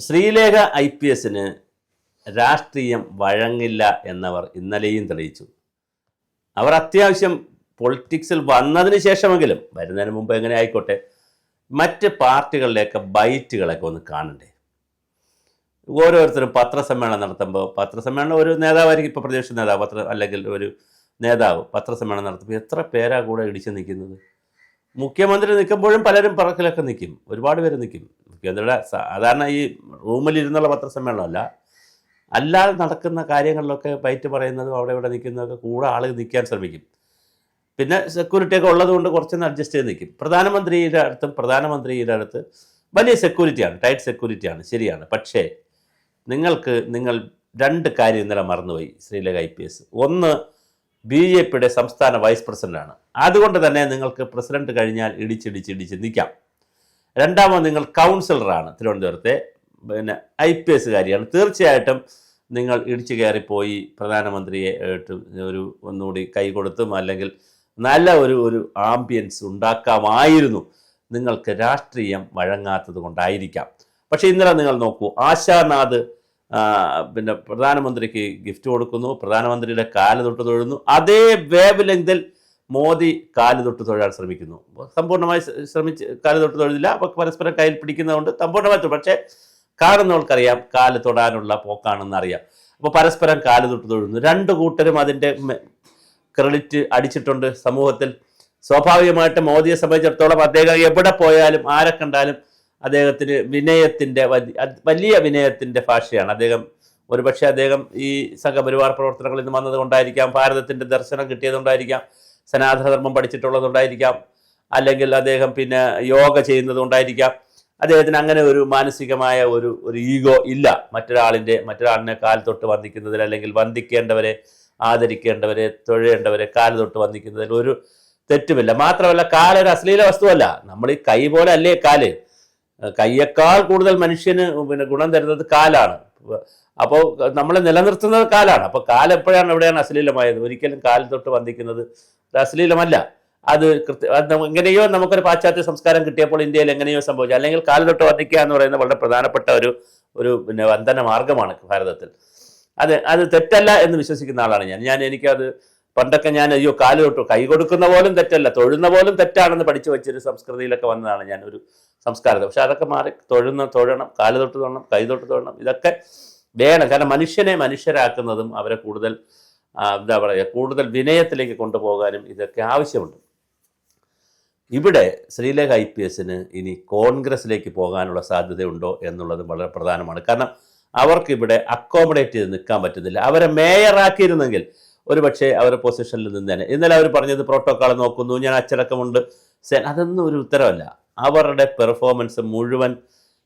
ശ്രീലേഖ IPSന് രാഷ്ട്രീയം വഴങ്ങില്ല എന്നവർ ഇന്നലെയും തെളിയിച്ചു. അവർ അത്യാവശ്യം പൊളിറ്റിക്സിൽ വന്നതിന് ശേഷമെങ്കിലും, വരുന്നതിന് മുമ്പ് എങ്ങനെ ആയിക്കോട്ടെ, മറ്റ് പാർട്ടികളിലേക്ക് ബൈറ്റുകളൊക്കെ ഒന്ന് കാണണ്ടേ. ഓരോരുത്തരും പത്രസമ്മേളനം നടത്തുമ്പോൾ, പത്രസമ്മേളനം ഒരു നേതാവായിരിക്കും, ഇപ്പോൾ പ്രതിപക്ഷ നേതാവ് അല്ലെങ്കിൽ ഒരു നേതാവ് പത്രസമ്മേളനം നടത്തുമ്പോൾ എത്ര പേരാ കൂടെ ഇടിച്ച് നിൽക്കുന്നത്. മുഖ്യമന്ത്രി നിൽക്കുമ്പോഴും പലരും പറക്കിലൊക്കെ നിൽക്കും, ഒരുപാട് പേര് നിൽക്കും. മുഖ്യമന്ത്രിയുടെ സാധാരണ ഈ റൂമിലിരുന്നുള്ള പത്രസമ്മേളനമല്ല, അല്ലാതെ നടക്കുന്ന കാര്യങ്ങളിലൊക്കെ ബൈറ്റ് പറയുന്നതും അവിടെ ഇവിടെ നിൽക്കുന്നതൊക്കെ കൂടെ ആൾ നിൽക്കാൻ ശ്രമിക്കും. പിന്നെ സെക്യൂരിറ്റിയൊക്കെ ഉള്ളതുകൊണ്ട് കുറച്ചൊന്ന് അഡ്ജസ്റ്റ് ചെയ്ത് നിൽക്കും. പ്രധാനമന്ത്രിയുടെ അടുത്ത് വലിയ സെക്യൂരിറ്റിയാണ്, ടൈറ്റ് സെക്യൂരിറ്റിയാണ്, ശരിയാണ്. പക്ഷേ നിങ്ങൾ രണ്ട് കാര്യം ഇന്നലെ മറന്നുപോയി ശ്രീലേഖ IPS. ഒന്ന്, BJPയുടെ സംസ്ഥാന വൈസ് പ്രസിഡൻ്റാണ്. അതുകൊണ്ട് തന്നെ നിങ്ങൾക്ക് പ്രസിഡന്റ് കഴിഞ്ഞാൽ ഇടിച്ചിടിച്ച് നിൽക്കാം. രണ്ടാമത്, നിങ്ങൾ കൗൺസിലറാണ്, തിരുവനന്തപുരത്തെ IPSകാരിയാണ്. തീർച്ചയായിട്ടും നിങ്ങൾ ഇടിച്ചു കയറിപ്പോയി പ്രധാനമന്ത്രിയെ ഒന്നുകൂടി കൈ കൊടുത്തും അല്ലെങ്കിൽ നല്ല ഒരു ആംബിയൻസ് ഉണ്ടാക്കാമായിരുന്നു. നിങ്ങൾക്ക് രാഷ്ട്രീയം വഴങ്ങാത്തത് കൊണ്ടായിരിക്കാം. പക്ഷേ ഇന്നലെ നിങ്ങൾ നോക്കൂ, ആശാനാഥ് പ്രധാനമന്ത്രിക്ക് ഗിഫ്റ്റ് കൊടുക്കുന്നു, പ്രധാനമന്ത്രിയുടെ കാല് തൊട്ട് തൊഴുന്നു. അതേ വേവ് ലെങ്തിൽ മോദി കാല് തൊട്ട് തൊഴാൻ ശ്രമിക്കുന്നു. സമ്പൂർണ്ണമായി കാല് തൊട്ട് തൊഴുന്നില്ല, അപ്പോൾ പരസ്പരം കയ്യിൽ പിടിക്കുന്നതുകൊണ്ട് സമ്പൂർണ്ണമായി, പക്ഷേ കാണുന്നവർക്കറിയാം കാല് തൊടാനുള്ള പോക്കാണെന്നറിയാം. അപ്പോൾ പരസ്പരം കാല് തൊട്ട് തൊഴുന്നു. രണ്ട് കൂട്ടരും അതിൻ്റെ ക്രെഡിറ്റ് അടിച്ചിട്ടുണ്ട് സമൂഹത്തിൽ. സ്വാഭാവികമായിട്ട് മോദിയെ സംബന്ധിച്ചിടത്തോളം അദ്ദേഹം എവിടെ പോയാലും ആരെ കണ്ടാലും അദ്ദേഹത്തിന് വലിയ വിനയത്തിൻ്റെ ഭാഷയാണ്. ഒരുപക്ഷെ അദ്ദേഹം ഈ സംഘപരിവാർ പ്രവർത്തനങ്ങളിൽ നിന്ന് വന്നത് കൊണ്ടായിരിക്കാം, ഭാരതത്തിൻ്റെ ദർശനം കിട്ടിയതുകൊണ്ടായിരിക്കാം, സനാതനധർമ്മം പഠിച്ചിട്ടുള്ളതുകൊണ്ടായിരിക്കാം, അല്ലെങ്കിൽ അദ്ദേഹം യോഗ ചെയ്യുന്നത് കൊണ്ടായിരിക്കാം. അദ്ദേഹത്തിന് അങ്ങനെ ഒരു മാനസികമായ ഒരു ഈഗോ ഇല്ല. മറ്റൊരാളിനെ കാൽ തൊട്ട് വന്ദിക്കുന്നതിൽ, അല്ലെങ്കിൽ വന്ദിക്കേണ്ടവരെ, ആദരിക്കേണ്ടവരെ, തൊഴേണ്ടവരെ കാൽ തൊട്ട് വന്ദിക്കുന്നതിൽ ഒരു തെറ്റുമില്ല. മാത്രമല്ല, കാലൊരു അശ്ലീല വസ്തുവല്ല. നമ്മൾ ഈ കൈ പോലെ അല്ലേ കാല്. കൈയേക്കാൾ കൂടുതൽ മനുഷ്യന് ഗുണം തരുന്നത് കാലാണ്. അപ്പോൾ നമ്മളെ നിലനിർത്തുന്നത് കാലാണ്. അപ്പോൾ എവിടെയാണ് അശ്ലീലമായത്? ഒരിക്കലും കാൽ തൊട്ട് വന്ദിക്കുന്നത് ഒരു അശ്ലീലമല്ല. അത് എങ്ങനെയോ നമുക്കൊരു പാശ്ചാത്യ സംസ്കാരം കിട്ടിയപ്പോൾ ഇന്ത്യയിൽ എങ്ങനെയോ സംഭവിച്ചു. അല്ലെങ്കിൽ കാൽ തൊട്ട് വന്ദിക്കുക എന്ന് പറയുന്നത് വളരെ പ്രധാനപ്പെട്ട ഒരു വന്ദന മാർഗമാണ് ഭാരതത്തിൽ. അത് തെറ്റല്ല എന്ന് വിശ്വസിക്കുന്ന ആളാണ് ഞാൻ. എനിക്കത് പണ്ടൊക്കെ കാല് തൊട്ടു, കൈ കൊടുക്കുന്ന പോലും തെറ്റല്ല, തൊഴുന്ന പോലും തെറ്റാണെന്ന് പഠിച്ചു വെച്ചൊരു സംസ്കൃതിയിലൊക്കെ വന്നതാണ് ഞാൻ, ഒരു സംസ്കാരത്തെ. പക്ഷെ അതൊക്കെ മാറി തൊഴണം, കാല് തൊട്ട് തൊഴണം, കൈ തൊട്ട് തൊഴണം, ഇതൊക്കെ വേണം. കാരണം മനുഷ്യനെ മനുഷ്യരാക്കുന്നതും അവരെ കൂടുതൽ കൂടുതൽ വിനയത്തിലേക്ക് കൊണ്ടുപോകാനും ഇതൊക്കെ ആവശ്യമുണ്ട്. ഇവിടെ ശ്രീലേഖ IPSന് ഇനി കോൺഗ്രസിലേക്ക് പോകാനുള്ള സാധ്യതയുണ്ടോ എന്നുള്ളത് വളരെ പ്രധാനമാണ്. കാരണം അവർക്കിവിടെ അക്കോമഡേറ്റ് ചെയ്ത് നിൽക്കാൻ പറ്റുന്നില്ല. അവരെ മേയറാക്കിയിരുന്നെങ്കിൽ ഒരുപക്ഷെ അവരുടെ പൊസിഷനിൽ നിന്നേനെ. ഇന്നലെ അവർ പറഞ്ഞത് പ്രോട്ടോക്കോൾ നോക്കുന്നു, ഞാൻ അച്ചടക്കമുണ്ട്, അതൊന്നും ഒരു ഉത്തരവല്ല. അവരുടെ പെർഫോമൻസ് മുഴുവൻ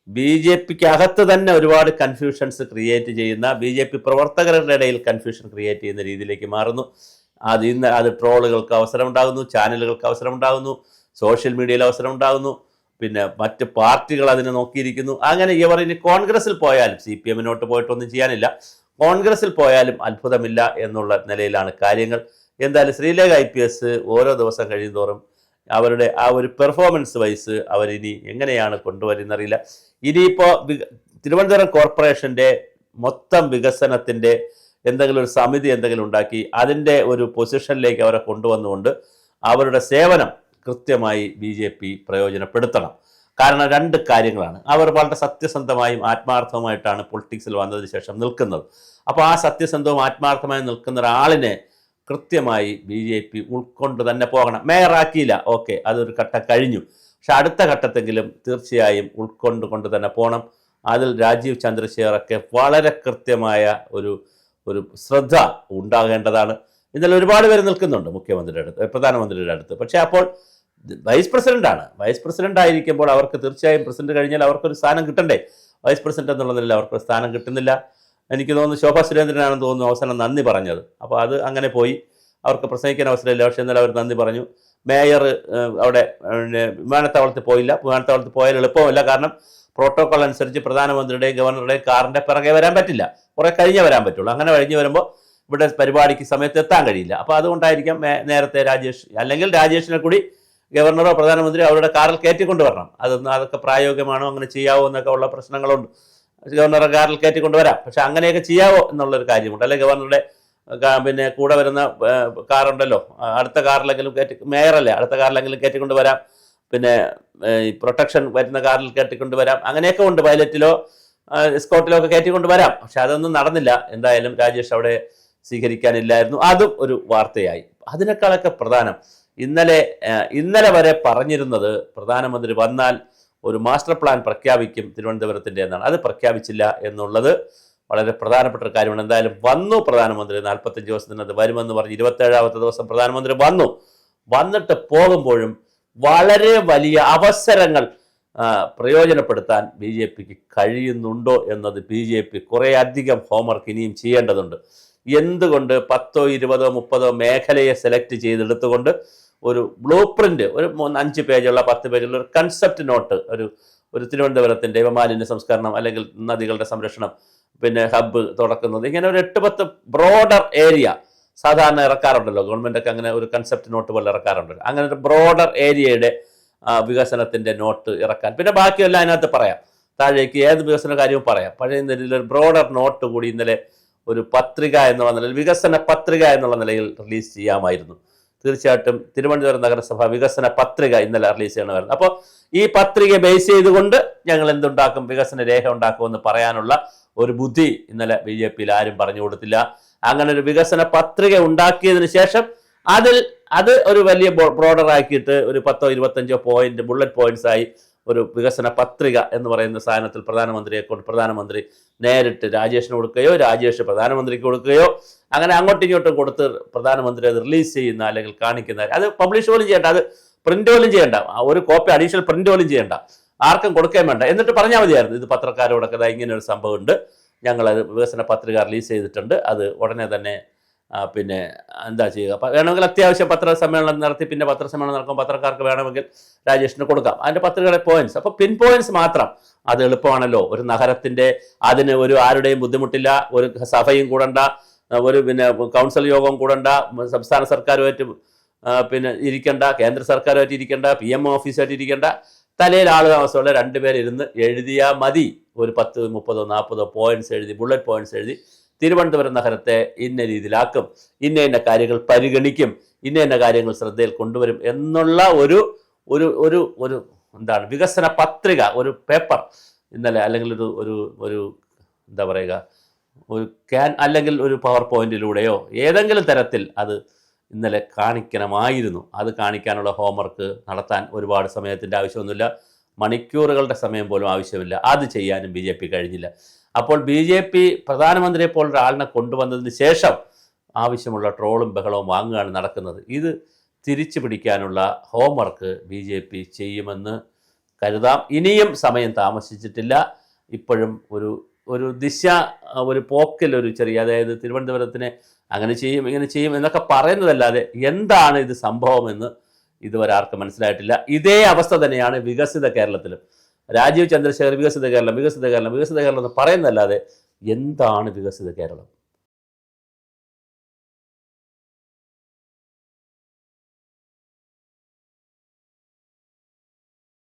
BJPക്ക് അകത്ത് തന്നെ ഒരുപാട് കൺഫ്യൂഷൻസ് ക്രിയേറ്റ് ചെയ്യുന്ന, BJP പ്രവർത്തകരുടെ ഇടയിൽ കൺഫ്യൂഷൻ ക്രിയേറ്റ് ചെയ്യുന്ന രീതിയിലേക്ക് മാറുന്നു. അത് ട്രോളുകൾക്ക് അവസരമുണ്ടാകുന്നു, ചാനലുകൾക്ക് അവസരമുണ്ടാകുന്നു, സോഷ്യൽ മീഡിയയിൽ അവസരമുണ്ടാകുന്നു, മറ്റ് പാർട്ടികൾ അതിനെ നോക്കിയിരിക്കുന്നു. അങ്ങനെ ഇവർ ഇനി കോൺഗ്രസിൽ പോയാലും, CPMനോട്ട് പോയിട്ടൊന്നും ചെയ്യാനില്ല, കോൺഗ്രസിൽ പോയാലും അത്ഭുതമില്ല എന്നുള്ള നിലയിലാണ് കാര്യങ്ങൾ. എന്തായാലും ശ്രീലേഖ IPS ഓരോ ദിവസം കഴിയുന്തോറും അവരുടെ ആ ഒരു പെർഫോമൻസ് വൈസ് അവരിനി എങ്ങനെയാണ് കൊണ്ടുവരുന്നറിയില്ല. ഇനിയിപ്പോൾ തിരുവനന്തപുരം കോർപ്പറേഷന്റെ മൊത്തം വികസനത്തിൻ്റെ എന്തെങ്കിലും ഒരു സമിതി ഉണ്ടാക്കി അതിൻ്റെ ഒരു പൊസിഷനിലേക്ക് അവരെ കൊണ്ടുവന്നുകൊണ്ട് അവരുടെ സേവനം കൃത്യമായി BJP പ്രയോജനപ്പെടുത്തണം. കാരണം രണ്ട് കാര്യങ്ങളാണ്. അവർ വളരെ സത്യസന്ധമായും ആത്മാർത്ഥവുമായിട്ടാണ് പൊളിറ്റിക്സിൽ വന്നതിന് ശേഷം നിൽക്കുന്നത്. അപ്പോൾ ആ സത്യസന്ധവും ആത്മാർത്ഥമായി നിൽക്കുന്ന ഒരാളിനെ കൃത്യമായി BJP ഉൾക്കൊണ്ട് തന്നെ പോകണം. മേയറാക്കിയില്ല, ഓക്കെ, അതൊരു ഘട്ടം കഴിഞ്ഞു. പക്ഷെ അടുത്ത ഘട്ടത്തെങ്കിലും തീർച്ചയായും ഉൾക്കൊണ്ട് തന്നെ പോകണം. അതിൽ രാജീവ് ചന്ദ്രശേഖറൊക്കെ വളരെ കൃത്യമായ ഒരു ശ്രദ്ധ ഉണ്ടാകേണ്ടതാണ്. ഇന്നലെ ഒരുപാട് പേര് നിൽക്കുന്നുണ്ട് പ്രധാനമന്ത്രിയുടെ അടുത്ത്. പക്ഷേ അപ്പോൾ വൈസ് പ്രസിഡന്റ് ആയിരിക്കുമ്പോൾ അവർക്ക് തീർച്ചയായും പ്രസിഡന്റ് കഴിഞ്ഞാൽ അവർക്കൊരു സ്ഥാനം കിട്ടണ്ടേ? വൈസ് പ്രസിഡന്റ് എന്നുള്ള നിലയിൽ അവർക്കൊരു സ്ഥാനം കിട്ടുന്നില്ല. എനിക്ക് തോന്നുന്നു ശോഭാ സുരേന്ദ്രനാണെന്ന് തോന്നുന്നു അവസാനം നന്ദി പറഞ്ഞത്. അപ്പോൾ അത് അങ്ങനെ പോയി, അവർക്ക് പ്രസംഗിക്കാൻ അവസരമില്ല. പക്ഷേ ഇന്നലെ അവർ നന്ദി പറഞ്ഞു. മേയർ അവിടെ വിമാനത്താവളത്തിൽ പോയില്ല. വിമാനത്താവളത്തിൽ പോയാൽ എളുപ്പമല്ല, കാരണം പ്രോട്ടോകോൾ അനുസരിച്ച് പ്രധാനമന്ത്രിയുടെയും ഗവർണറുടെയും കാറിൻ്റെ പിറകെ വരാൻ പറ്റില്ല, കുറേ കഴിഞ്ഞേ വരാൻ പറ്റുള്ളൂ. അങ്ങനെ കഴിഞ്ഞ് വരുമ്പോൾ ഇവിടെ പരിപാടിക്ക് സമയത്ത് എത്താൻ കഴിയില്ല. അപ്പോൾ അതുകൊണ്ടായിരിക്കാം നേരത്തെ രാജേഷിനെ കൂടി ഗവർണറോ പ്രധാനമന്ത്രിയോ അവരുടെ കാറിൽ കയറ്റിക്കൊണ്ട് വരണം. അതൊക്കെ പ്രായോഗികമാണോ, അങ്ങനെ ചെയ്യാവോ എന്നൊക്കെ ഉള്ള പ്രശ്നങ്ങളുണ്ട്. ഗവർണറെ കാറിൽ കയറ്റിക്കൊണ്ടുവരാം. പക്ഷെ അങ്ങനെയൊക്കെ ചെയ്യാവോ എന്നുള്ളൊരു കാര്യമുണ്ട്. അല്ലെങ്കിൽ ഗവർണറുടെ പിന്നെ കൂടെ വരുന്ന കാറുണ്ടല്ലോ, അടുത്ത കാറിലെങ്കിലും മേയറല്ലേ, അടുത്ത കാറിലെങ്കിലും കയറ്റിക്കൊണ്ടുവരാം. പിന്നെ ഈ പ്രൊട്ടക്ഷൻ വരുന്ന കാറിൽ കയറ്റിക്കൊണ്ടുവരാം. അങ്ങനെയൊക്കെ ഉണ്ട്, പൈലറ്റിലോ എസ്കോർട്ടിലോ ഒക്കെ കയറ്റിക്കൊണ്ടുവരാം. പക്ഷെ അതൊന്നും നടന്നില്ല. എന്തായാലും രാജേഷ് അവിടെ സ്വീകരിക്കാനില്ലായിരുന്നു. അതും ഒരു വാർത്തയായി. അതിനേക്കാളൊക്കെ പ്രധാനം, ഇന്നലെ വരെ പറഞ്ഞിരുന്നത് പ്രധാനമന്ത്രി വന്നാൽ ഒരു മാസ്റ്റർ പ്ലാൻ പ്രഖ്യാപിക്കും തിരുവനന്തപുരത്തിൻ്റെ എന്നാണ്. അത് പ്രഖ്യാപിച്ചില്ല എന്നുള്ളത് വളരെ പ്രധാനപ്പെട്ട ഒരു കാര്യമാണ്. എന്തായാലും വന്നു പ്രധാനമന്ത്രി, 45 ദിവസത്തിനകത്ത് വരുമെന്ന് പറഞ്ഞ് 27ാമത്തെ ദിവസം പ്രധാനമന്ത്രി വന്നിട്ട് പോകുമ്പോഴും വളരെ വലിയ അവസരങ്ങൾ പ്രയോജനപ്പെടുത്താൻ BJPക്ക് കഴിയുന്നുണ്ടോ എന്നത് BJP കുറേ അധികം ഹോംവർക്ക് ഇനിയും ചെയ്യേണ്ടതുണ്ട്. എന്തുകൊണ്ട് 10, 20, 30 മേഖലയെ സെലക്ട് ചെയ്തെടുത്തുകൊണ്ട് ഒരു ബ്ലൂ പ്രിന്റ്, ഒരു 5 പേജുള്ള 10 പേജുള്ള ഒരു കൺസെപ്റ്റ് നോട്ട്, ഒരു തിരുവനന്തപുരത്തിൻ്റെ മാലിന്യ സംസ്കരണം അല്ലെങ്കിൽ നദികളുടെ സംരക്ഷണം, പിന്നെ ഹബ്ബ് തുറക്കുന്നത്, ഇങ്ങനെ ഒരു 8-10 ബ്രോഡർ ഏരിയ സാധാരണ ഇറക്കാറുണ്ടല്ലോ. ഗവൺമെൻറ്റൊക്കെ അങ്ങനെ ഒരു കൺസെപ്റ്റ് നോട്ട് പോലെ ഇറക്കാറുണ്ടല്ലോ. അങ്ങനെ ഒരു ബ്രോഡർ ഏരിയയുടെ വികസനത്തിൻ്റെ നോട്ട് ഇറക്കാൻ, പിന്നെ ബാക്കിയെല്ലാം അതിനകത്ത് പറയാം, താഴേക്ക് ഏത് വികസന കാര്യവും പറയാം. പഴയ നിലയിൽ ഒരു ബ്രോഡർ നോട്ട് കൂടി ഇന്നലെ ഒരു പത്രിക എന്നുള്ള നിലയിൽ, വികസന പത്രിക എന്നുള്ള നിലയിൽ റിലീസ് ചെയ്യാമായിരുന്നു. തീർച്ചയായിട്ടും തിരുവനന്തപുരം നഗരസഭ വികസന പത്രിക ഇന്നലെ റിലീസ് ചെയ്യണമായിരുന്നു. അപ്പോൾ ഈ പത്രിക ബേസ് ചെയ്തുകൊണ്ട് ഞങ്ങൾ എന്തുണ്ടാക്കും, വികസന രേഖ ഉണ്ടാക്കുമെന്ന് പറയാനുള്ള ഒരു ബുദ്ധി ഇന്നലെ BJPയിൽ ആരും പറഞ്ഞു കൊടുത്തില്ല. അങ്ങനെ ഒരു വികസന പത്രിക ഉണ്ടാക്കിയതിന് ശേഷം അത് ഒരു വലിയ ബ്രോഡർ ആക്കിയിട്ട് ഒരു 10, 25 പോയിന്റ് ബുള്ളറ്റ് പോയിന്റ്സ് ആയി ഒരു വികസന പത്രിക എന്ന് പറയുന്ന സാധനത്തിൽ പ്രധാനമന്ത്രി നേരിട്ട് രാജേഷിന് കൊടുക്കുകയോ രാജേഷ് പ്രധാനമന്ത്രിക്ക് കൊടുക്കുകയോ അങ്ങനെ അങ്ങോട്ടും ഇങ്ങോട്ടും കൊടുത്ത് പ്രധാനമന്ത്രി അത് റിലീസ് ചെയ്യുന്ന അല്ലെങ്കിൽ കാണിക്കുന്ന, അത് പബ്ലിഷ് പോലും ചെയ്യേണ്ട, അത് പ്രിന്റ് പോലും ചെയ്യേണ്ട, ഒരു കോപ്പി അഡീഷണൽ പ്രിന്റ് പോലും ചെയ്യേണ്ട, ആർക്കും കൊടുക്കാൻ വേണ്ട. എന്നിട്ട് പറഞ്ഞാൽ മതിയായിരുന്നു, ഇത് പത്രക്കാരോടൊക്കെ ഇങ്ങനെ ഒരു സംഭവം ഉണ്ട്, ഞങ്ങളത് വികസന പത്രിക റിലീസ് ചെയ്തിട്ടുണ്ട്, അത് ഉടനെ തന്നെ പിന്നെ എന്താ ചെയ്യുക, വേണമെങ്കിൽ അത്യാവശ്യം പത്രസമ്മേളനം നടത്തി, പിന്നെ പത്രസമ്മേളനം നടക്കുമ്പോൾ പത്രക്കാർക്ക് വേണമെങ്കിൽ രാജേഷിന് കൊടുക്കാം അതിൻ്റെ പത്രികയുടെ പോയിന്റ്സ്. അപ്പോൾ പിൻ പോയിന്റ്സ് മാത്രം, അത് എളുപ്പമാണല്ലോ. ഒരു നഗരത്തിൻ്റെ അതിന് ആരുടെയും ബുദ്ധിമുട്ടില്ല, ഒരു സഭയും കൂടണ്ട, ഒരു പിന്നെ കൗൺസിൽ യോഗവും കൂടണ്ട, സംസ്ഥാന സർക്കാരുമായിട്ട് പിന്നെ ഇരിക്കേണ്ട, കേന്ദ്ര സർക്കാരുമായിട്ട് ഇരിക്കേണ്ട, PM ഓഫീസായിട്ട് ഇരിക്കേണ്ട, തലയിൽ ആൾ താമസമുള്ള 2 പേരിരുന്ന് എഴുതിയാൽ മതി. ഒരു 10, 30, 40 പോയിന്റ്സ് എഴുതി, ബുള്ളറ്റ് പോയിന്റ്സ് എഴുതി, തിരുവനന്തപുരം നഗരത്തെ ഇന്ന രീതിയിലാക്കും, ഇന്ന കാര്യങ്ങൾ പരിഗണിക്കും, ഇന്ന കാര്യങ്ങൾ ശ്രദ്ധയിൽ കൊണ്ടുവരും എന്നുള്ള ഒരു ഒരു ഒരു ഒരു എന്താണ് വികസന പത്രിക, ഒരു പേപ്പർ ഇന്നലെ, അല്ലെങ്കിൽ ഒരു എന്താ പറയുക, അല്ലെങ്കിൽ ഒരു പവർ പോയിന്റിലൂടെയോ ഏതെങ്കിലും തരത്തിൽ അത് ഇന്നലെ കാണിക്കണമായിരുന്നു. അത് കാണിക്കാനുള്ള ഹോംവർക്ക് നടത്താൻ ഒരുപാട് സമയത്തിൻ്റെ ആവശ്യമൊന്നുമില്ല, മണിക്കൂറുകളുടെ സമയം പോലും ആവശ്യമില്ല. അത് ചെയ്യാനും BJP കഴിഞ്ഞില്ല. അപ്പോൾ BJP പ്രധാനമന്ത്രിയെ പോലുള്ള ഒരാളിനെ കൊണ്ടുവന്നതിന് ശേഷം ആവശ്യമുള്ള ട്രോളും ബഹളവും വാങ്ങുകയാണ് നടക്കുന്നത്. ഇത് തിരിച്ചു പിടിക്കാനുള്ള ഹോംവർക്ക് BJP ചെയ്യുമെന്ന് കരുതാം. ഇനിയും സമയം താമസിച്ചിട്ടില്ല. ഇപ്പോഴും ഒരു ദിശ, ഒരു പോക്കിൽ ഒരു ചെറിയ, അതായത് തിരുവനന്തപുരത്തിനെ അങ്ങനെ ചെയ്യും ഇങ്ങനെ ചെയ്യും എന്നൊക്കെ പറയുന്നതല്ലാതെ എന്താണ് ഇത് സംഭവമെന്ന് ഇതുവരെ ആർക്കും മനസ്സിലായിട്ടില്ല. ഇതേ അവസ്ഥ തന്നെയാണ് വികസിത കേരളത്തിലും. രാജീവ് ചന്ദ്രശേഖർ വികസിത കേരളം എന്ന് പറയുന്നതല്ലാതെ എന്താണ് വികസിത കേരളം?